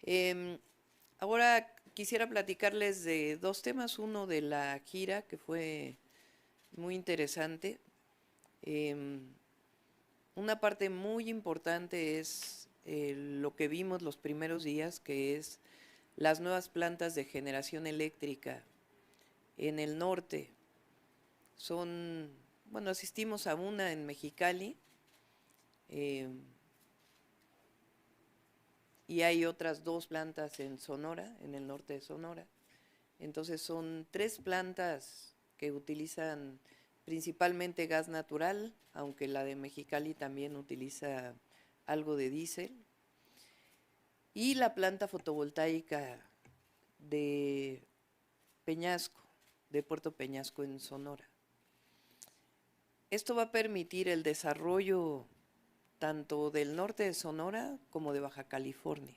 Em, Ahora quisiera platicarles de dos temas. Uno de la gira, que fue muy interesante. Em, una parte muy importante es lo que vimos los primeros días, que es las nuevas plantas de generación eléctrica en el norte. Bueno, asistimos a una en Mexicali, em, y hay otras dos plantas en Sonora, en el norte de Sonora. Entonces son tres plantas que utilizan principalmente gas natural, aunque la de Mexicali también utiliza algo de diésel, y la planta fotovoltaica de Peñasco, de Puerto Peñasco en Sonora. Esto va a permitir el desarrollo tanto del norte de Sonora como de Baja California.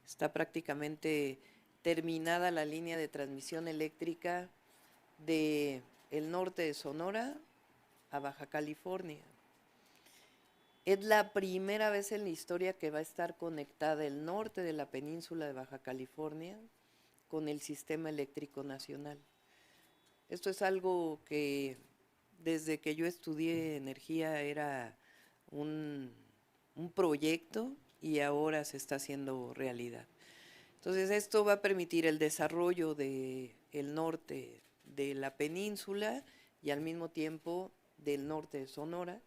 Está prácticamente terminada la línea de transmisión eléctrica de el norte de Sonora a Baja California. Es la primera vez en la historia que va a estar conectada el norte de la península de Baja California con el sistema eléctrico nacional. Esto es algo que desde que yo estudié energía era un, un proyecto y ahora se está haciendo realidad. Entonces esto va a permitir el desarrollo del norte de la península y al mismo tiempo del norte de Sonora.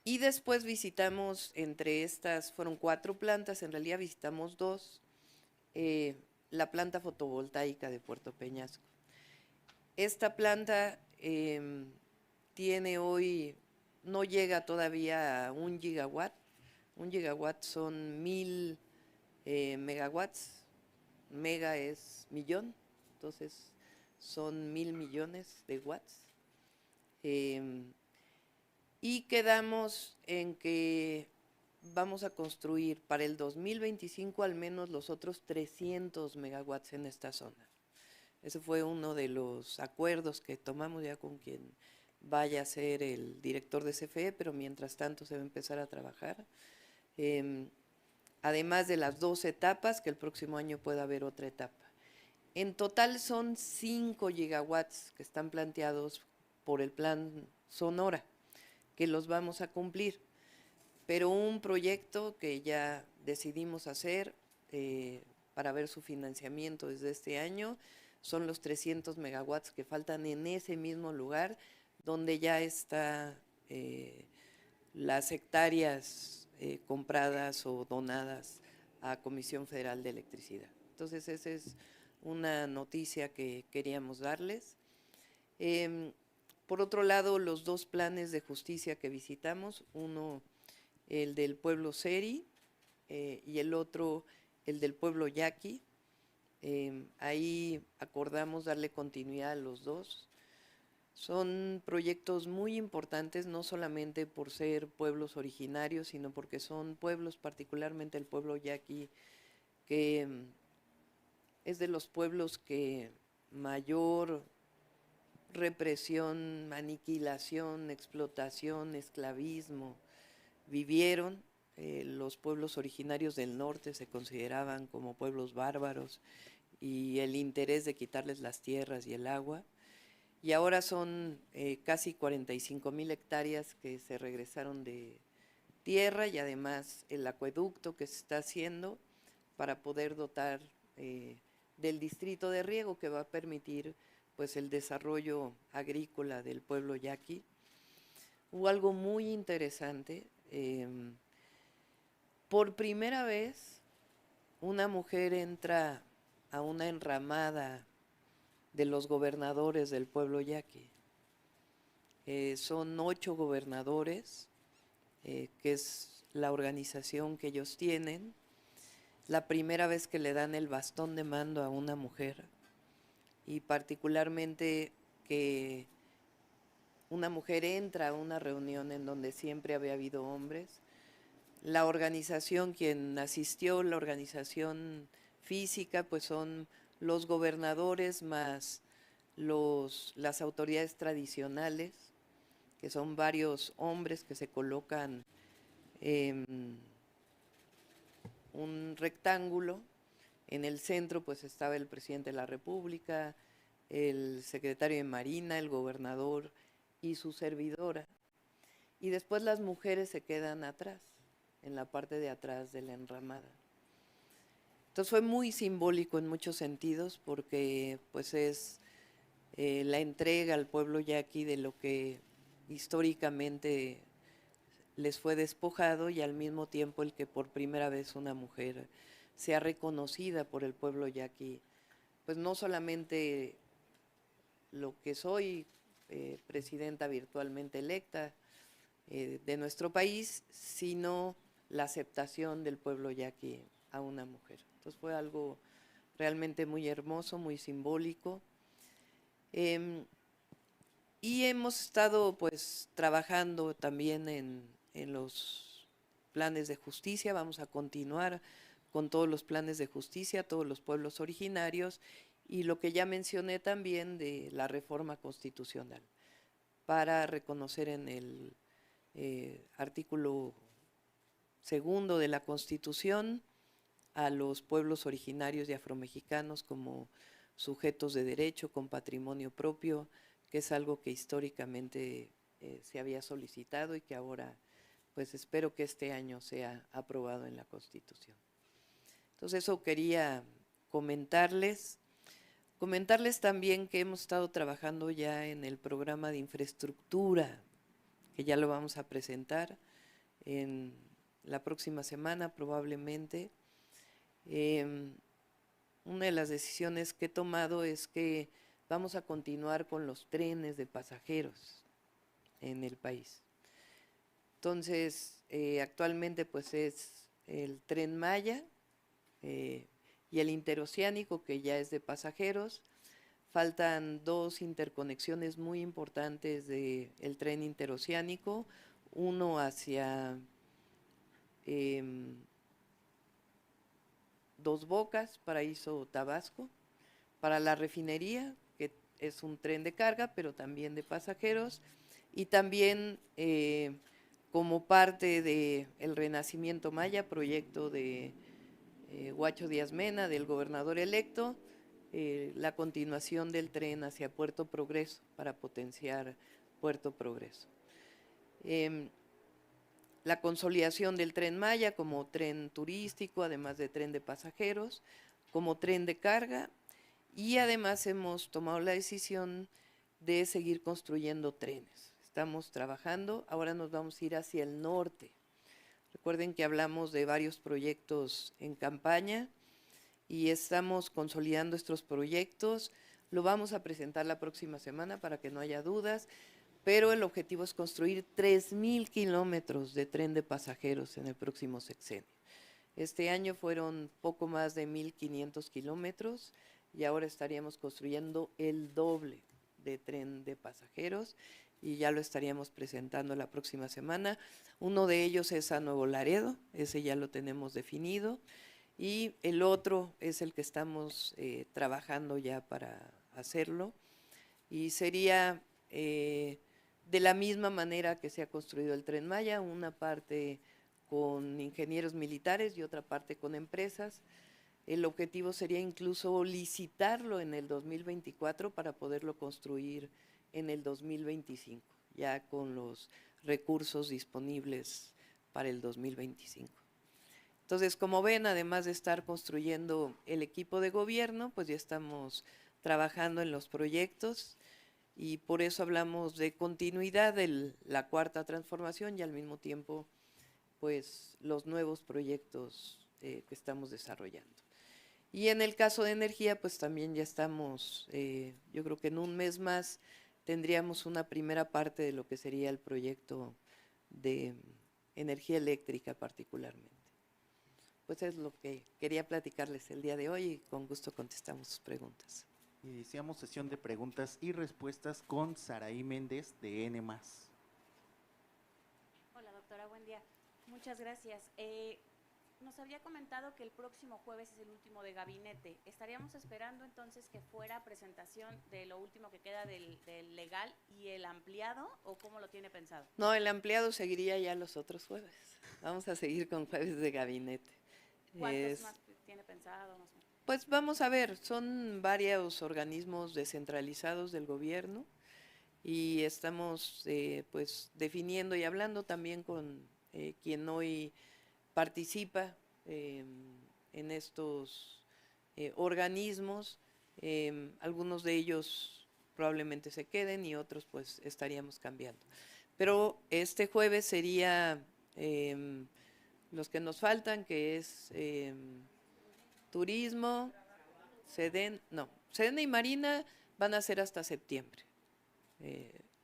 Y después visitamos, entre estas fueron 4 plantas, en realidad visitamos 2, la planta fotovoltaica de Puerto Peñasco. Esta planta tiene hoy, no llega todavía a 1 gigawatt. 1 gigawatt son 1000 megawatts. Mega es millón, entonces son 1000 millones de watts. Y quedamos en que vamos a construir para el 2025 al menos los otros 300 megawatts en esta zona. Ese fue uno de los acuerdos que tomamos ya con quien vaya a ser el director de CFE, pero mientras tanto se va a empezar a trabajar. Además de las 2 etapas, que el próximo año pueda haber otra etapa. En total son 5 gigawatts que están planteados por el plan Sonora, que los vamos a cumplir. Pero un proyecto que ya decidimos hacer para ver su financiamiento desde este año son los 300 megawatts que faltan en ese mismo lugar donde ya está las hectáreas compradas o donadas a Comisión Federal de Electricidad. Entonces esa es una noticia que queríamos darles. Por otro lado, los 2 planes de justicia que visitamos, uno el del pueblo Seri y el otro el del pueblo Yaqui. Ahí acordamos darle continuidad a los 2. Son proyectos muy importantes, no solamente por ser pueblos originarios, sino porque son pueblos, particularmente el pueblo Yaqui, que es de los pueblos que mayor represión, aniquilación, explotación, esclavismo vivieron. Los pueblos originarios del norte se consideraban como pueblos bárbaros y el interés de quitarles las tierras y el agua. Y ahora son casi 45,000 hectáreas que se regresaron de tierra y además el acueducto que se está haciendo para poder dotar del distrito de riego que va a permitir pues el desarrollo agrícola del pueblo yaqui. Hubo algo muy interesante. Por primera vez una mujer entra a una enramada de los gobernadores del pueblo yaqui. Son 8 gobernadores, que es la organización que ellos tienen. La primera vez que le dan el bastón de mando a una mujer y particularmente que una mujer entra a una reunión en donde siempre había habido hombres. La organización, quien asistió, la organización física, pues son los gobernadores más las autoridades tradicionales, que son varios hombres que se colocan un rectángulo. En el centro pues estaba el presidente de la República, el secretario de Marina, el gobernador y su servidora. Y después las mujeres se quedan atrás, en la parte de atrás de la enramada. Entonces fue muy simbólico en muchos sentidos porque pues es la entrega al pueblo yaqui de lo que históricamente les fue despojado y al mismo tiempo el que por primera vez una mujer sea reconocida por el pueblo yaqui, pues no solamente lo que soy, presidenta virtualmente electa de nuestro país, sino la aceptación del pueblo yaqui a una mujer. Entonces fue algo realmente muy hermoso, muy simbólico. Y hemos estado pues trabajando también en los planes de justicia, vamos a continuar con todos los planes de justicia, todos los pueblos originarios y lo que ya mencioné también de la reforma constitucional para reconocer en el artículo 2 de la Constitución a los pueblos originarios y afromexicanos como sujetos de derecho con patrimonio propio, que es algo que históricamente se había solicitado y que ahora pues espero que este año sea aprobado en la Constitución. Entonces eso quería comentarles. Comentarles también que hemos estado trabajando ya en el programa de infraestructura, que ya lo vamos a presentar en la próxima semana probablemente. Una de las decisiones que he tomado es que vamos a continuar con los trenes de pasajeros en el país. Entonces, actualmente pues es el Tren Maya y el interoceánico, que ya es de pasajeros. Faltan 2 interconexiones muy importantes del tren interoceánico, uno hacia Dos Bocas, Paraíso, Tabasco, para la refinería, que es un tren de carga, pero también de pasajeros, y también como parte del Renacimiento Maya, proyecto de Huacho Díaz Mena, del gobernador electo, la continuación del tren hacia Puerto Progreso para potenciar Puerto Progreso. La consolidación del Tren Maya como tren turístico, además de tren de pasajeros, como tren de carga, y además hemos tomado la decisión de seguir construyendo trenes. Estamos trabajando, ahora nos vamos a ir hacia el norte. Recuerden que hablamos de varios proyectos en campaña y estamos consolidando estos proyectos. Lo vamos a presentar la próxima semana para que no haya dudas, pero el objetivo es construir 3,000 kilómetros de tren de pasajeros en el próximo sexenio. Este año fueron poco más de 1,500 kilómetros y ahora estaríamos construyendo el doble de tren de pasajeros y ya lo estaríamos presentando la próxima semana. Uno de ellos es a Nuevo Laredo, ese ya lo tenemos definido, y el otro es el que estamos trabajando ya para hacerlo, y sería de la misma manera que se ha construido el Tren Maya, una parte con ingenieros militares y otra parte con empresas. El objetivo sería incluso licitarlo en el 2024 para poderlo construir en el 2025, ya con los recursos disponibles para el 2025. Entonces, como ven, además de estar construyendo el equipo de gobierno, pues ya estamos trabajando en los proyectos y por eso hablamos de continuidad de la cuarta transformación y al mismo tiempo, pues, los nuevos proyectos que estamos desarrollando. Y en el caso de energía, pues también ya estamos, yo creo que en un mes más tendríamos una primera parte de lo que sería el proyecto de energía eléctrica particularmente. Pues es lo que quería platicarles el día de hoy y con gusto contestamos sus preguntas. Iniciamos sesión de preguntas y respuestas con Saraí Méndez de N+. Hola doctora, buen día. Muchas gracias. Nos había comentado que el próximo jueves es el último de gabinete. ¿Estaríamos esperando entonces que fuera presentación de lo último que queda del legal y el ampliado o cómo lo tiene pensado? No, el ampliado seguiría ya los otros jueves. Vamos a seguir con jueves de gabinete. ¿Cuántos Es- más tiene pensado? Más o menos? Pues vamos a ver, son varios organismos descentralizados del gobierno y estamos pues definiendo y hablando también con quien hoy participa en estos organismos. Algunos de ellos probablemente se queden y otros pues estaríamos cambiando. Pero este jueves sería los que nos faltan, que es turismo, Sedena y Marina van a ser hasta septiembre,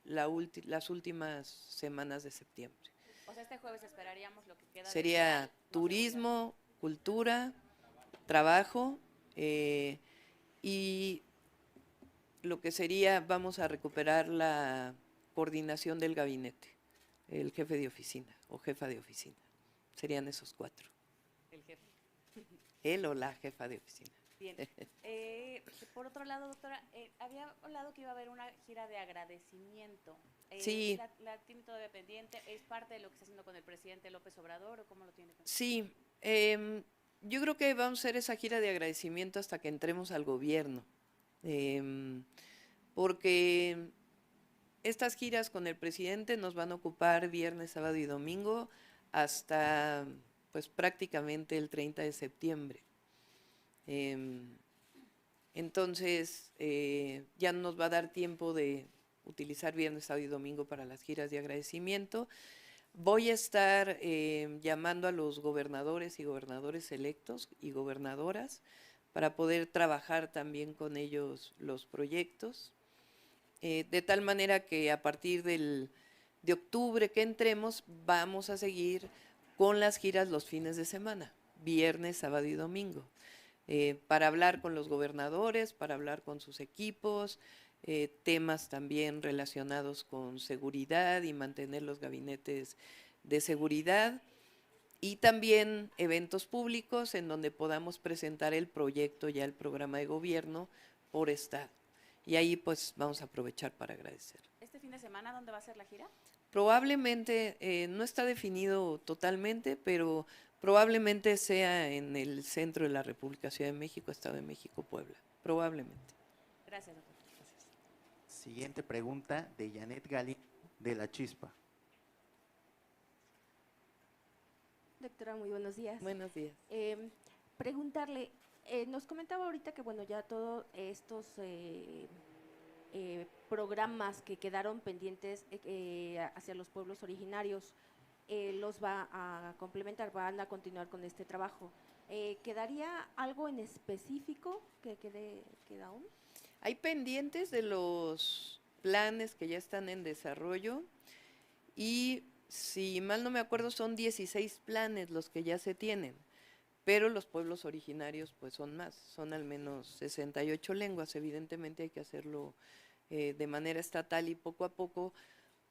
las últimas semanas de septiembre. O sea, este jueves esperaríamos lo que queda de Sería general, no se volvería. turismo, cultura, trabajo y lo que sería, vamos a recuperar la coordinación del gabinete, el jefe de oficina o jefa de oficina. Serían esos 4. El jefe. Él o la jefa de oficina. Bien. Por otro lado, doctora, había hablado que iba a haber una gira de agradecimiento. Sí. ¿La tiene todavía pendiente? ¿Es parte de lo que está haciendo con el presidente López Obrador o cómo lo tiene pensado? Sí, yo creo que vamos a hacer esa gira de agradecimiento hasta que entremos al gobierno, porque estas giras con el presidente nos van a ocupar viernes, sábado y domingo hasta pues prácticamente el 30 de septiembre. Entonces ya no nos va a dar tiempo de utilizar viernes, sábado y domingo para las giras de agradecimiento. Voy a estar llamando a los gobernadores y gobernadores electos y gobernadoras para poder trabajar también con ellos los proyectos, de tal manera que a partir de octubre que entremos vamos a seguir con las giras los fines de semana, viernes, sábado y domingo, para hablar con los gobernadores, para hablar con sus equipos, temas también relacionados con seguridad y mantener los gabinetes de seguridad y también eventos públicos en donde podamos presentar el proyecto, ya el programa de gobierno por estado. Y ahí pues vamos a aprovechar para agradecer. ¿Este fin de semana dónde va a ser la gira? Probablemente, no está definido totalmente, pero probablemente sea en el centro de la República, Ciudad de México, Estado de México, Puebla. Probablemente. Gracias, doctor. Siguiente pregunta de Janet Gali de La Chispa. Doctora, muy buenos días. Buenos días. Preguntarle, nos comentaba ahorita que bueno, ya todos estos programas que quedaron pendientes hacia los pueblos originarios los va a complementar, van a continuar con este trabajo. ¿Quedaría algo en específico que queda aún? Hay pendientes de los planes que ya están en desarrollo y si mal no me acuerdo son 16 planes los que ya se tienen, pero los pueblos originarios pues son más, son al menos 68 lenguas, evidentemente hay que hacerlo de manera estatal y poco a poco,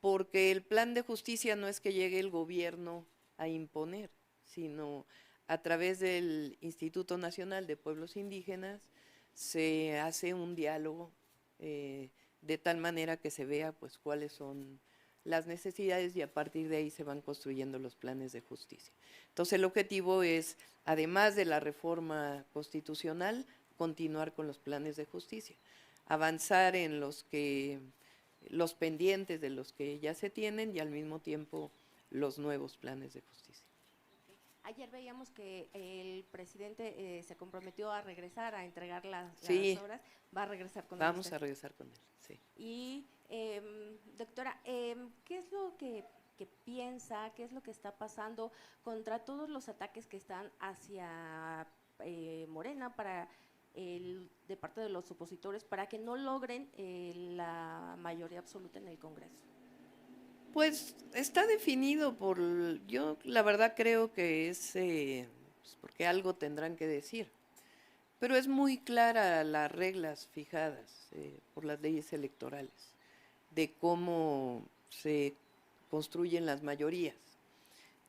porque el plan de justicia no es que llegue el gobierno a imponer, sino a través del Instituto Nacional de Pueblos Indígenas se hace un diálogo de tal manera que se vea pues cuáles son las necesidades y a partir de ahí se van construyendo los planes de justicia. Entonces el objetivo es, además de la reforma constitucional, continuar con los planes de justicia, avanzar en los pendientes de los que ya se tienen y al mismo tiempo los nuevos planes de justicia. Ayer veíamos que el presidente se comprometió a regresar a entregar las Sí. obras. Va a regresar con Vamos usted. a regresar con él, sí. Y, doctora, ¿qué es lo que piensa, qué es lo que está pasando contra todos los ataques que están hacia Morena de parte de los opositores para que no logren la mayoría absoluta en el Congreso? Pues está definido yo la verdad creo que es pues, porque algo tendrán que decir, pero es muy clara las reglas fijadas por las leyes electorales de cómo se construyen las mayorías.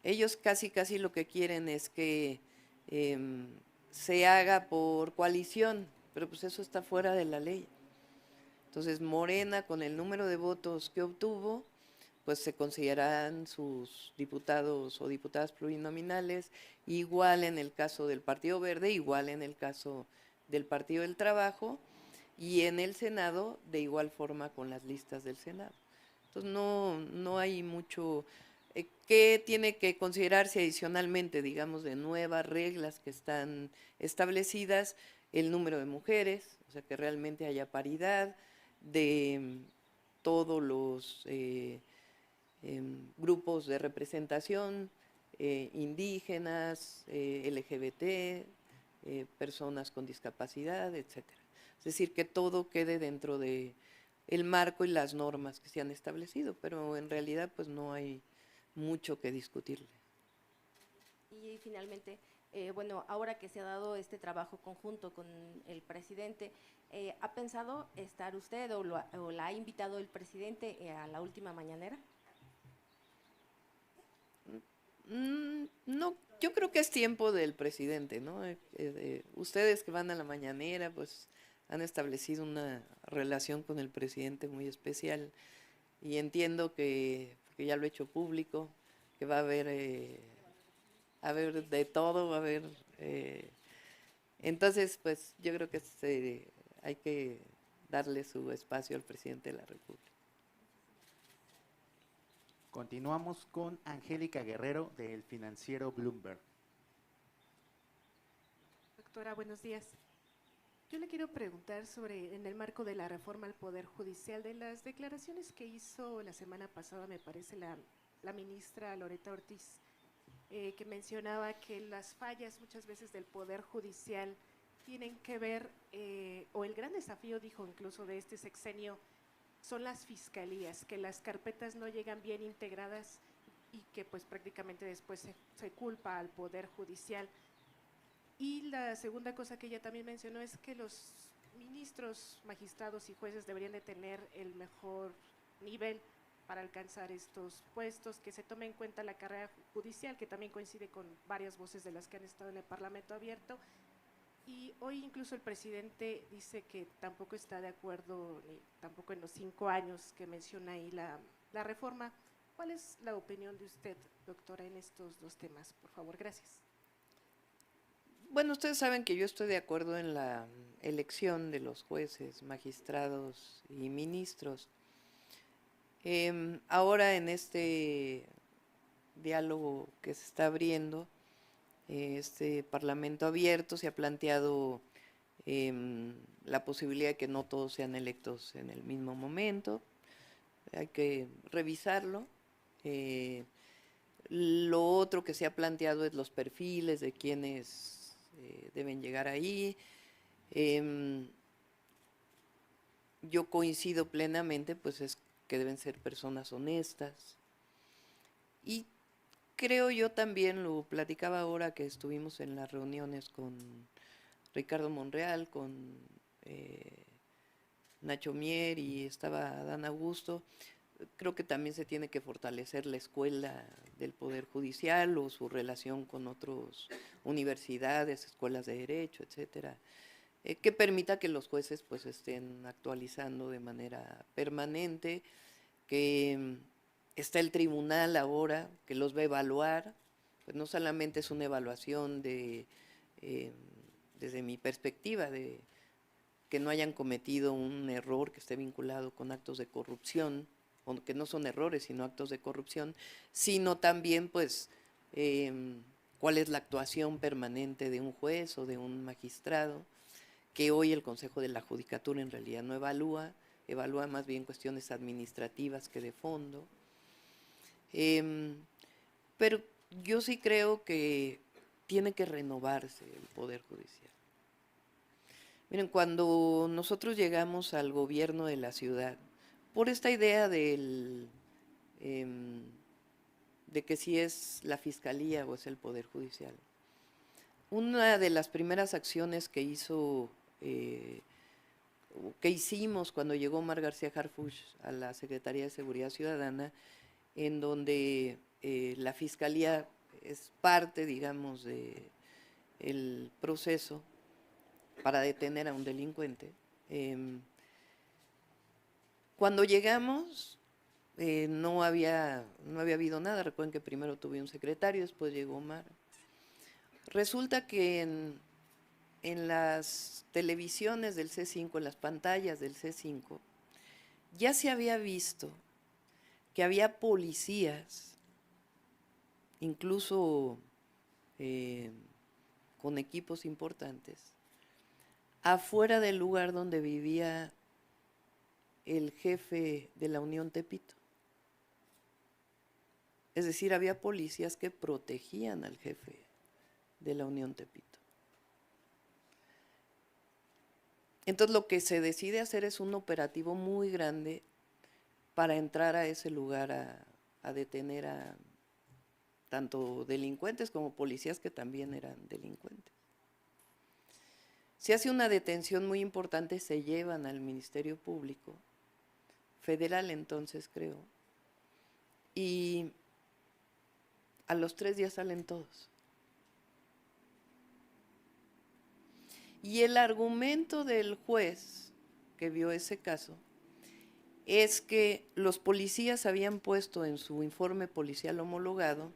Ellos casi lo que quieren es que se haga por coalición, pero pues eso está fuera de la ley. Entonces Morena con el número de votos que obtuvo pues se considerarán sus diputados o diputadas plurinominales, igual en el caso del Partido Verde, igual en el caso del Partido del Trabajo, y en el Senado de igual forma con las listas del Senado. Entonces no hay mucho que tiene que considerarse adicionalmente, digamos, de nuevas reglas que están establecidas, el número de mujeres, o sea, que realmente haya paridad de todos los grupos de representación, indígenas, LGBT, personas con discapacidad, etcétera. Es decir, que todo quede dentro de el marco y las normas que se han establecido, pero en realidad pues no hay mucho que discutirle. Y finalmente, bueno, ahora que se ha dado este trabajo conjunto con el presidente, ¿ha pensado estar usted o la ha invitado el presidente a la última mañanera? No, yo creo que es tiempo del presidente, ¿no? Ustedes que van a la mañanera, pues han establecido una relación con el presidente muy especial y entiendo que ya lo he hecho público, que va a haber de todo, va a haber... entonces, pues yo creo que hay que darle su espacio al presidente de la República. Continuamos con Angélica Guerrero del financiero Bloomberg. Doctora, buenos días. Yo le quiero preguntar sobre, en el marco de la reforma al Poder Judicial, de las declaraciones que hizo la semana pasada, me parece, la ministra Loretta Ortiz, que mencionaba que las fallas muchas veces del Poder Judicial tienen que ver, o el gran desafío, dijo incluso, de este sexenio, son las fiscalías, que las carpetas no llegan bien integradas y que pues prácticamente después se culpa al Poder Judicial. Y la segunda cosa que ella también mencionó es que los ministros, magistrados y jueces deberían de tener el mejor nivel para alcanzar estos puestos, que se tome en cuenta la carrera judicial, que también coincide con varias voces de las que han estado en el Parlamento abierto. Y hoy incluso el presidente dice que tampoco está de acuerdo, ni tampoco en los 5 años que menciona ahí la reforma. ¿Cuál es la opinión de usted, doctora, en estos dos temas? Por favor, gracias. Bueno, ustedes saben que yo estoy de acuerdo en la elección de los jueces, magistrados y ministros. Ahora en este diálogo que se está abriendo, este Parlamento abierto, se ha planteado la posibilidad de que no todos sean electos en el mismo momento. Hay que revisarlo. Lo otro que se ha planteado es los perfiles de quienes deben llegar ahí. Yo coincido plenamente, pues es que deben ser personas honestas. Y creo yo también, lo platicaba ahora que estuvimos en las reuniones con Ricardo Monreal, con Nacho Mier y estaba Dan Augusto, creo que también se tiene que fortalecer la escuela del Poder Judicial o su relación con otras universidades, escuelas de derecho, etcétera, que permita que los jueces pues estén actualizando de manera permanente, que está el tribunal ahora que los va a evaluar, pues no solamente es una evaluación desde mi perspectiva, de que no hayan cometido un error que esté vinculado con actos de corrupción, o que no son errores, sino actos de corrupción, sino también, pues, cuál es la actuación permanente de un juez o de un magistrado, que hoy el Consejo de la Judicatura en realidad no evalúa más bien cuestiones administrativas que de fondo. Pero yo sí creo que tiene que renovarse el Poder Judicial. Miren, cuando nosotros llegamos al gobierno de la ciudad, por esta idea de que si es la Fiscalía o es el Poder Judicial, una de las primeras acciones que hicimos cuando llegó Omar García Harfuch a la Secretaría de Seguridad Ciudadana, en donde la Fiscalía es parte, digamos, del proceso para detener a un delincuente. Cuando llegamos, no había habido nada. Recuerden que primero tuve un secretario, después llegó Omar. Resulta que en las televisiones del C5, en las pantallas del C5, ya se había visto que había policías, incluso con equipos importantes, afuera del lugar donde vivía el jefe de la Unión Tepito. Es decir, había policías que protegían al jefe de la Unión Tepito. Entonces lo que se decide hacer es un operativo muy grande para entrar a ese lugar a detener a tanto delincuentes como policías que también eran delincuentes. Se hace una detención muy importante, se llevan al Ministerio Público, federal entonces creo, y a los 3 días salen todos. Y el argumento del juez que vio ese caso es que los policías habían puesto en su informe policial homologado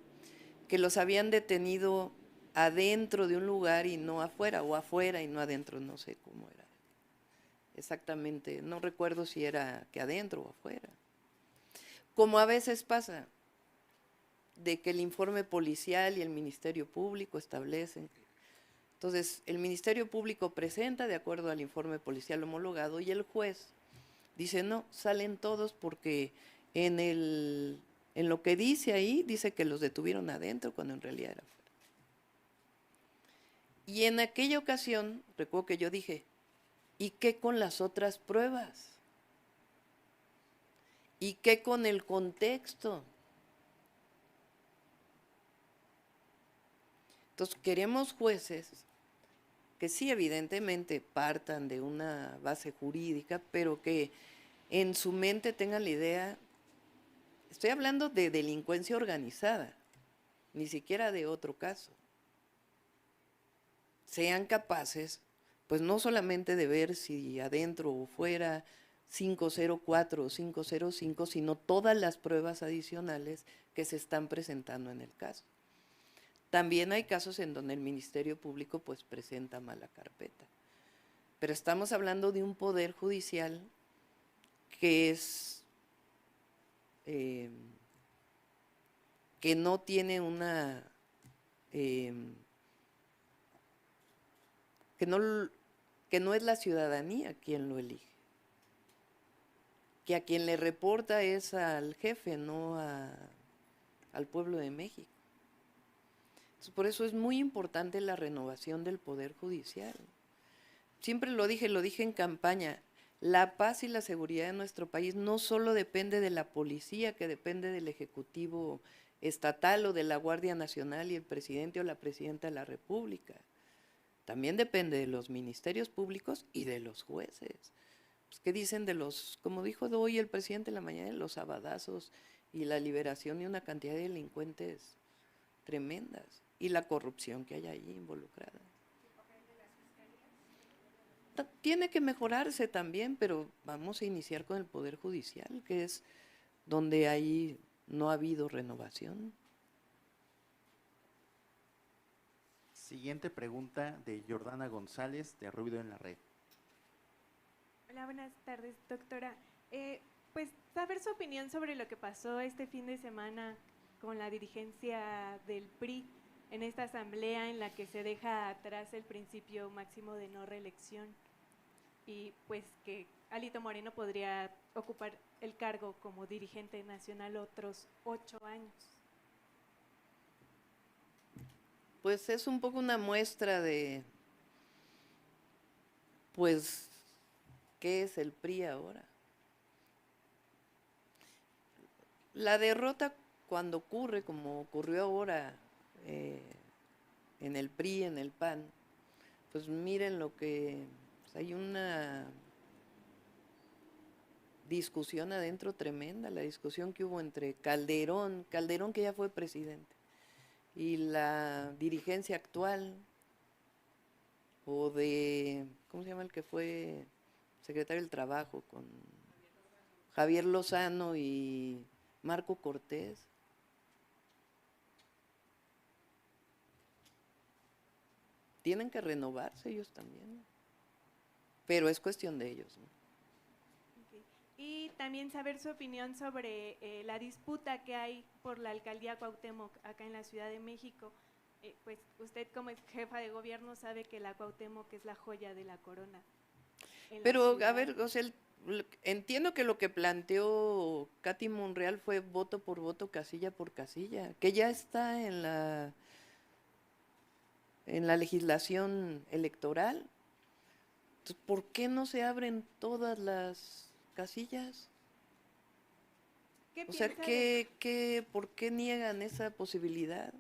que los habían detenido adentro de un lugar y no afuera, o afuera y no adentro, no sé cómo era exactamente, no recuerdo si era que adentro o afuera. Como a veces pasa, de que el informe policial y el Ministerio Público establecen. Entonces, el Ministerio Público presenta de acuerdo al informe policial homologado y el juez dice, no, salen todos porque en lo que dice ahí, dice que los detuvieron adentro cuando en realidad era afuera. Y en aquella ocasión, recuerdo que yo dije, ¿y qué con las otras pruebas? ¿Y qué con el contexto? Entonces, queremos jueces que sí, evidentemente, partan de una base jurídica, pero que en su mente tengan la idea, estoy hablando de delincuencia organizada, ni siquiera de otro caso. Sean capaces, pues no solamente de ver si adentro o fuera 504 o 505, sino todas las pruebas adicionales que se están presentando en el caso. También hay casos en donde el Ministerio Público pues presenta mala carpeta. Pero estamos hablando de un poder judicial que es que no tiene una que no es la ciudadanía quien lo elige, que a quien le reporta es al jefe, no al pueblo de México. Entonces, por eso es muy importante la renovación del Poder Judicial. Siempre lo dije en campaña, la paz y la seguridad de nuestro país no solo depende de la policía, que depende del Ejecutivo estatal o de la Guardia Nacional y el presidente o la presidenta de la República. También depende de los ministerios públicos y de los jueces. Pues, ¿qué dicen de los, como dijo hoy el presidente en la mañana, de los sabadazos y la liberación de una cantidad de delincuentes tremendas y la corrupción que hay ahí involucrada? Tiene que mejorarse también, pero vamos a iniciar con el Poder Judicial, que es donde ahí no ha habido renovación. Siguiente pregunta de Jordana González, de Ruido en la Red. Hola, buenas tardes, doctora. Pues saber su opinión sobre lo que pasó este fin de semana con la dirigencia del PRI en esta asamblea en la que se deja atrás el principio máximo de no reelección y pues que Alito Moreno podría ocupar el cargo como dirigente nacional otros 8 años. Pues es un poco una muestra de, pues, ¿qué es el PRI ahora? La derrota cuando ocurre, como ocurrió ahora en el PRI, en el PAN, pues miren lo que, pues hay una discusión adentro tremenda, la discusión que hubo entre Calderón que ya fue presidente, y la dirigencia actual, o de, ¿cómo se llama el que fue secretario del Trabajo? Con Javier Lozano y Marco Cortés. Tienen que renovarse ellos también, pero es cuestión de ellos, ¿no? Ok. Y también saber su opinión sobre la disputa que hay por la alcaldía Cuauhtémoc acá en la Ciudad de México. Pues usted como jefa de gobierno sabe que la Cuauhtémoc es la joya de la corona. en la Pero, a ciudad. ver, o sea, entiendo que lo que planteó Katy Monreal fue voto por voto, casilla por casilla, que ya está en la legislación electoral. Entonces, ¿por qué no se abren todas las casillas? ¿Qué O sea, piensa de- ¿por qué niegan esa posibilidad?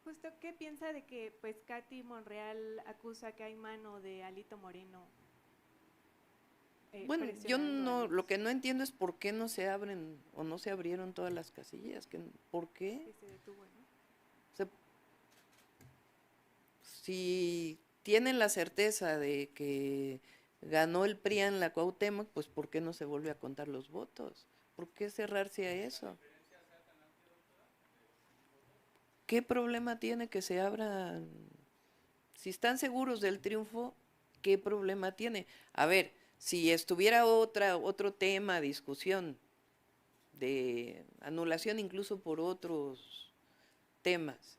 Justo, ¿qué piensa de que pues Katy Monreal acusa que hay mano de Alito Moreno? Bueno, yo presionando a no, lo los que no entiendo es por qué no se abren o no se abrieron todas las casillas, ¿por qué? que se detuvo, ¿no? O sea, si tienen la certeza de que ganó el PRI en la Cuauhtémoc, pues ¿por qué no se vuelve a contar los votos? ¿Por qué cerrarse a eso? ¿Qué problema tiene que se abran? Si están seguros del triunfo, ¿qué problema tiene? A ver, si estuviera otro tema a discusión de anulación incluso por otros temas,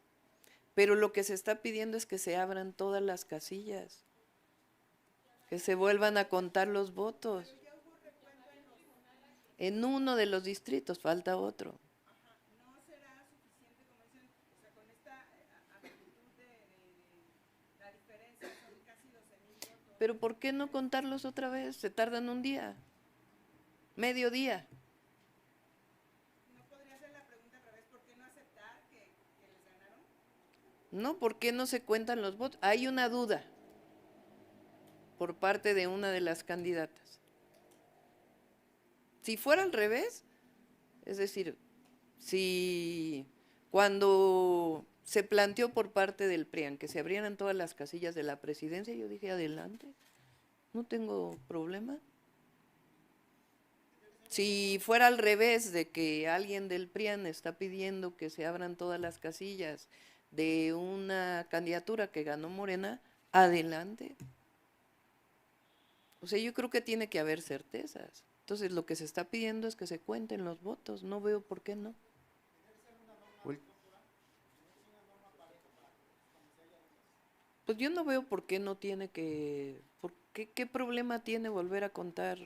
pero lo que se está pidiendo es que se abran todas las casillas, que se vuelvan a contar los votos. En uno de los distritos, falta otro. Pero ¿por qué no contarlos otra vez? Se tardan un día, medio día. No, ¿por qué no se cuentan los votos? Hay una duda por parte de una de las candidatas. Si fuera al revés, es decir, si cuando se planteó por parte del PRIAN que se abrieran todas las casillas de la presidencia, yo dije, adelante, no tengo problema. Si fuera al revés, de que alguien del PRIAN está pidiendo que se abran todas las casillas de una candidatura que ganó Morena, adelante. O sea, yo creo que tiene que haber certezas. Entonces, lo que se está pidiendo es que se cuenten los votos. No veo por qué no. Pues yo no veo por qué no tiene que... ¿Qué problema tiene volver a contar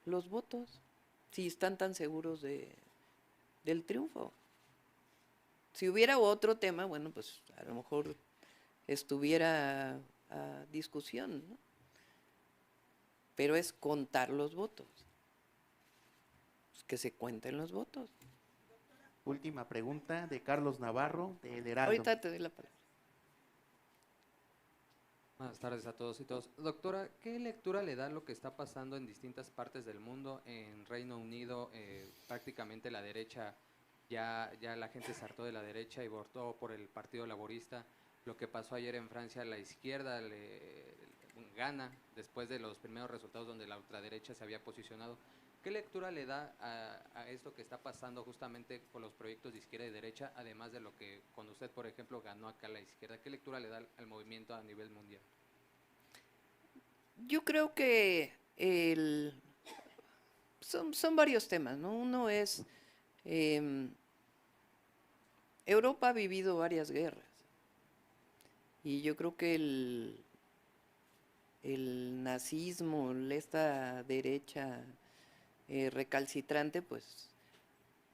los votos si están tan seguros del triunfo? Si hubiera otro tema, bueno, pues a lo mejor estuviera a discusión, ¿no? Pero es contar los votos. Pues que se cuenten los votos. Última pregunta de Carlos Navarro, de El Heraldo. Ahorita te doy la palabra. Buenas tardes a todos y todas. Doctora, ¿qué lectura le da lo que está pasando en distintas partes del mundo? En Reino Unido, prácticamente la derecha, ya la gente se hartó de la derecha y votó por el Partido Laborista. Lo que pasó ayer en Francia, la izquierda gana después de los primeros resultados donde la ultraderecha se había posicionado. ¿Qué lectura le da a esto que está pasando justamente con los proyectos de izquierda y derecha, además de lo que cuando usted, por ejemplo, ganó acá la izquierda? ¿Qué lectura le da al movimiento a nivel mundial? Yo creo que son varios temas, ¿no? Uno es, Europa ha vivido varias guerras y yo creo que el nazismo, esta derecha recalcitrante, pues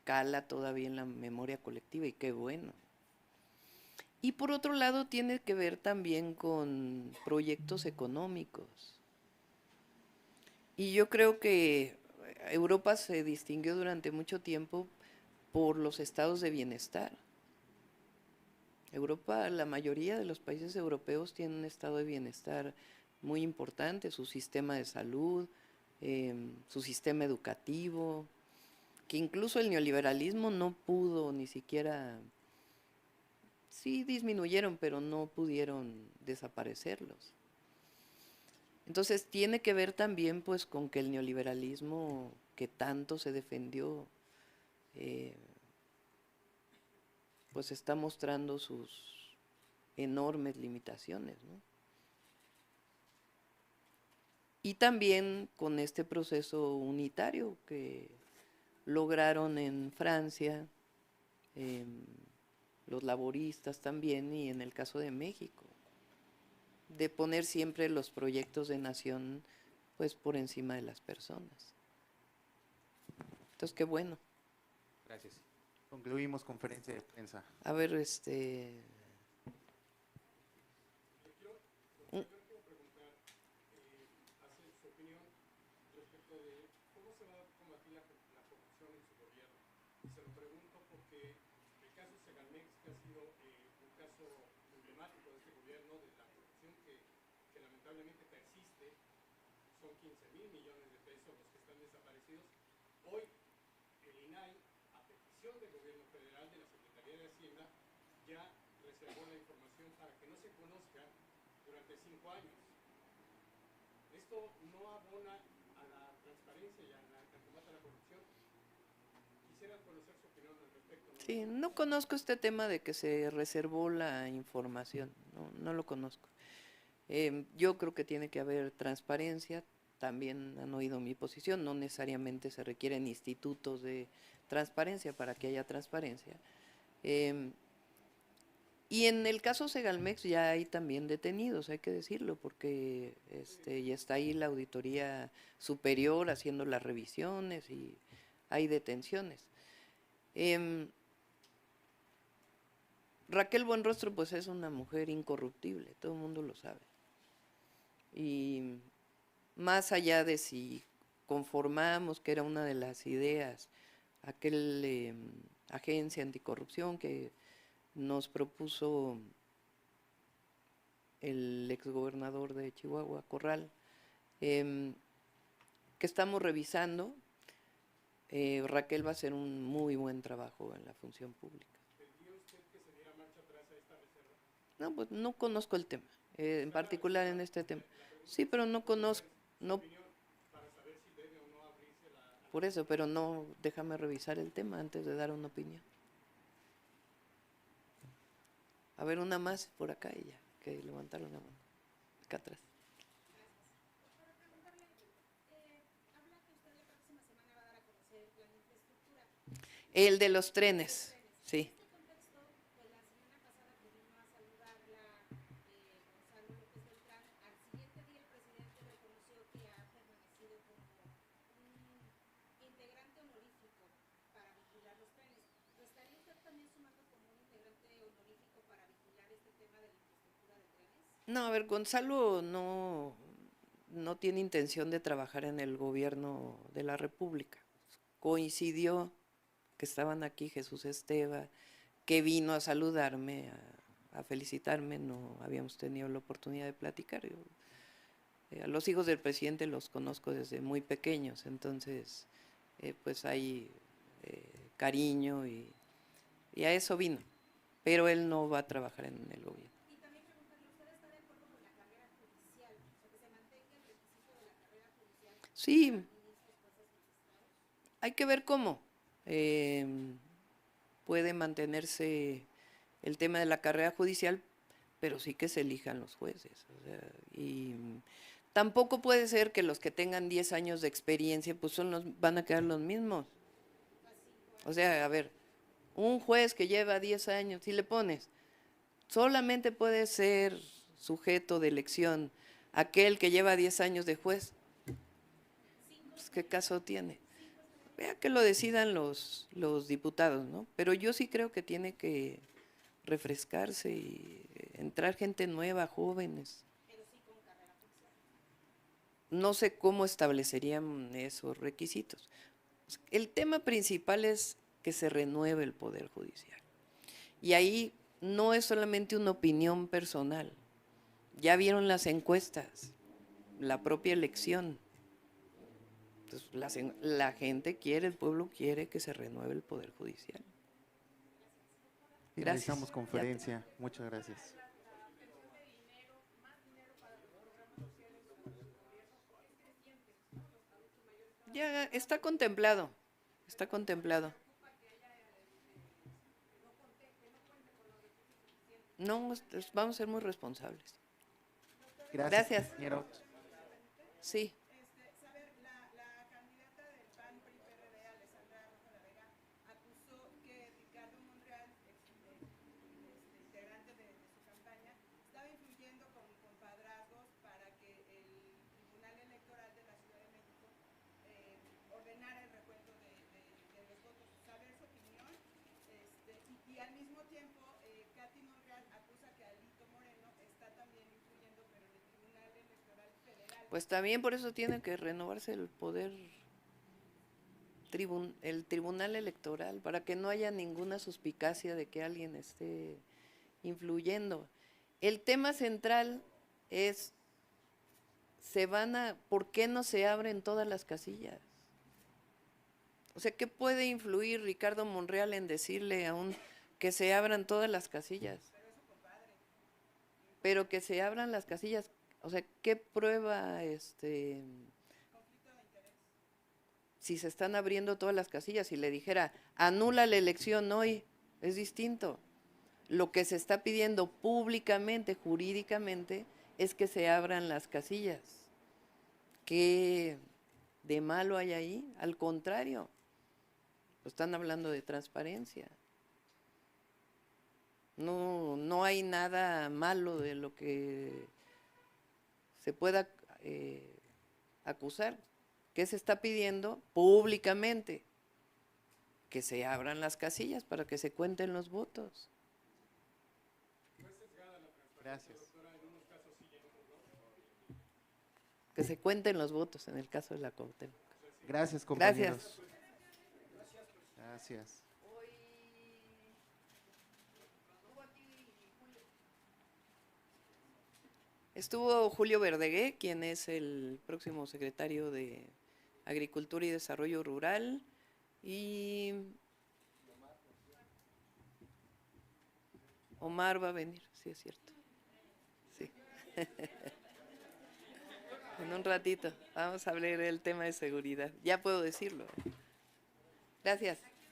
cala todavía en la memoria colectiva y qué bueno. Y por otro lado tiene que ver también con proyectos económicos. Y yo creo que Europa se distinguió durante mucho tiempo por los estados de bienestar. Europa, la mayoría de los países europeos tienen un estado de bienestar muy importante, su sistema de salud, su sistema educativo, que incluso el neoliberalismo no pudo ni siquiera, sí disminuyeron, pero no pudieron desaparecerlos. Entonces tiene que ver también pues con que el neoliberalismo que tanto se defendió pues está mostrando sus enormes limitaciones, ¿no? Y también con este proceso unitario que lograron en Francia, los laboristas también, y en el caso de México, de poner siempre los proyectos de nación pues por encima de las personas. Entonces, qué bueno. Gracias. Concluimos conferencia de prensa. A ver, sí, no conozco este tema de que se reservó la información, no lo conozco. Yo creo que tiene que haber transparencia, también han oído mi posición, no necesariamente se requieren institutos de transparencia para que haya transparencia. Y en el caso Segalmex ya hay también detenidos, hay que decirlo, porque ya está ahí la Auditoría Superior haciendo las revisiones y hay detenciones. Raquel Buenrostro pues es una mujer incorruptible, todo el mundo lo sabe. Y más allá de si conformamos, que era una de las ideas, aquel agencia anticorrupción que nos propuso el exgobernador de Chihuahua, Corral, que estamos revisando, Raquel va a hacer un muy buen trabajo en la función pública. ¿Tendría usted que se diera marcha atrás a esta reserva? No, pues no conozco el tema, en particular en este tema. Sí, pero no conozco, no. Para saber si debe o no abrirse la... Por eso, pero no, déjame revisar el tema antes de dar una opinión. A ver, una más por acá y ya, que levantaron la mano. Acá atrás. Para preguntarle, habla que usted la próxima semana va a dar a conocer el plan de infraestructura. El de los trenes, sí. En este contexto, pues la semana pasada que vino a saludarla Gonzalo López Beltrán, al siguiente día el presidente reconoció que ha permanecido como un integrante honorífico para vigilar los trenes. ¿Lo estaría usted también sumando como un integrante honorífico para vigilar este tema de la infraestructura de trenes? No, a ver, Gonzalo no tiene intención de trabajar en el gobierno de la República. Coincidió que estaban aquí Jesús Esteva, que vino a saludarme, a felicitarme, no habíamos tenido la oportunidad de platicar. Yo, a los hijos del presidente los conozco desde muy pequeños, entonces pues hay cariño y a eso vino, pero él no va a trabajar en el gobierno. Y también preguntarle, ¿usted está de acuerdo con la carrera judicial? O sea, que se mantenga el requisito de la carrera judicial. Sí, Para ministros, jueces, magistrados. hay que ver cómo puede mantenerse el tema de la carrera judicial, pero sí que se elijan los jueces. O sea, y tampoco puede ser que los que tengan 10 años de experiencia pues van a quedar los mismos. O sea, a ver, un juez que lleva 10 años, si le pones, solamente puede ser sujeto de elección aquel que lleva 10 años de juez. Pues, ¿qué caso tiene? Vea que lo decidan los diputados, ¿no? Pero yo sí creo que tiene que refrescarse y entrar gente nueva, jóvenes. No sé cómo establecerían esos requisitos. El tema principal es que se renueve el Poder Judicial. Y ahí no es solamente una opinión personal. Ya vieron las encuestas, la propia elección. Entonces, la gente quiere, el pueblo quiere que se renueve el Poder Judicial. Gracias. Finalizamos conferencia. Muchas gracias. Ya está contemplado, está contemplado. No, vamos a ser muy responsables. Gracias. Gracias. Compañero. Sí. Saber, la candidata del PAN PRI PRD, Alessandra Rojo la Vega, acusó que Ricardo Monreal, integrante de su campaña, estaba influyendo con padrazgos para que el Tribunal Electoral de la Ciudad de México ordenara el recuento de los votos. Saber su opinión, y al mismo tiempo, Katy Monreal acusa que Alito Moreno está también influyendo, pero en el Tribunal Electoral Federal. Pues también por eso tiene que renovarse el poder, el Tribunal Electoral, para que no haya ninguna suspicacia de que alguien esté influyendo. El tema central es, ¿por qué no se abren todas las casillas? O sea, ¿qué puede influir Ricardo Monreal en decirle que se abran todas las casillas? Pero que se abran las casillas, o sea, ¿qué prueba si se están abriendo todas las casillas? Si le dijera, anula la elección hoy, es distinto. Lo que se está pidiendo públicamente, jurídicamente, es que se abran las casillas. ¿Qué de malo hay ahí? Al contrario, están hablando de transparencia. No hay nada malo de lo que se pueda acusar. ¿Qué se está pidiendo públicamente? Que se abran las casillas para que se cuenten los votos. Gracias. Que se cuenten los votos en el caso de la Cuauhtémoc. Gracias, compañeros. Gracias. Estuvo Julio Verdegué, quien es el próximo secretario de Agricultura y Desarrollo Rural, y Omar va a venir, sí es cierto. Sí. En un ratito vamos a hablar del tema de seguridad. Ya puedo decirlo. Gracias.